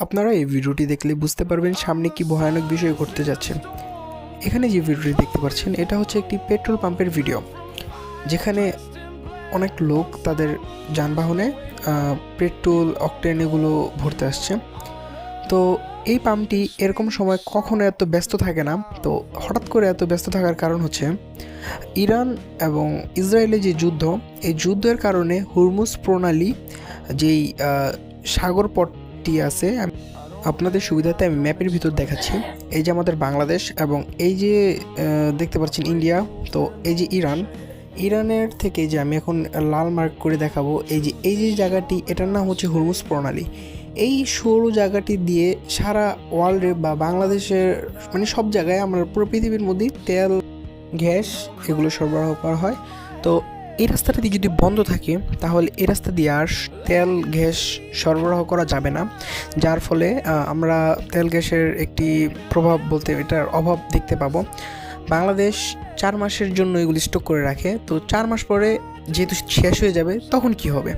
আপনারা এই ভিডিওটি দেখলে বুঝতে পারবেন সামনে কি ভয়ানক বিষয় ঘটতে যাচ্ছে। এখানে যে ভিডিওটি দেখতে পাচ্ছেন এটা হচ্ছে একটি পেট্রোল পাম্পের ভিডিও, যেখানে অনেক লোক তাদের যানবাহনে পেট্রোল অকটেন এগুলো ভরতে আসছে। তো এই পাম্পটি এরকম সময় কখনো এত ব্যস্ত থাকে না। তো হঠাৎ করে এত ব্যস্ত থাকার কারণ হচ্ছে ইরান এবং ইসরায়েলের যে যুদ্ধ, এই যুদ্ধের কারণে হুরমুজ প্রণালী যেই সাগর পথটি আছে, আপনাদের সুবিধাতে আমি ম্যাপের ভিতর দেখাচ্ছি। এই যে আমাদের বাংলাদেশ এবং এই যে দেখতে পাচ্ছেন ইন্ডিয়া, তো এই যে ইরানের থেকে যে আমি এখন লাল মার্ক করে দেখাবো, এই যে জায়গাটি, এটার নাম হচ্ছে হুরমুজ প্রণালী। এই সরু জায়গাটি দিয়ে সারা ওয়ার্ল্ডে বা বাংলাদেশের মানে সব জায়গায় আমরা পুরো পৃথিবীর মধ্যে তেল, গ্যাস এগুলো সরবরাহ করা হয়। তো এই রাস্তাটি যদি বন্ধ থাকে তাহলে এই রাস্তা দিয়ে আর তেল গ্যাস সরবরাহ করা যাবে না, যার ফলে আমরা তেল গ্যাসের একটি প্রভাব বলতে এটার অভাব দেখতে পাবো। বাংলাদেশ 4 মাসের জন্য এগুলি স্টক করে রাখে, তো 4 মাস পরে যেহেতু শেষ হয়ে যাবে তখন কি হবে।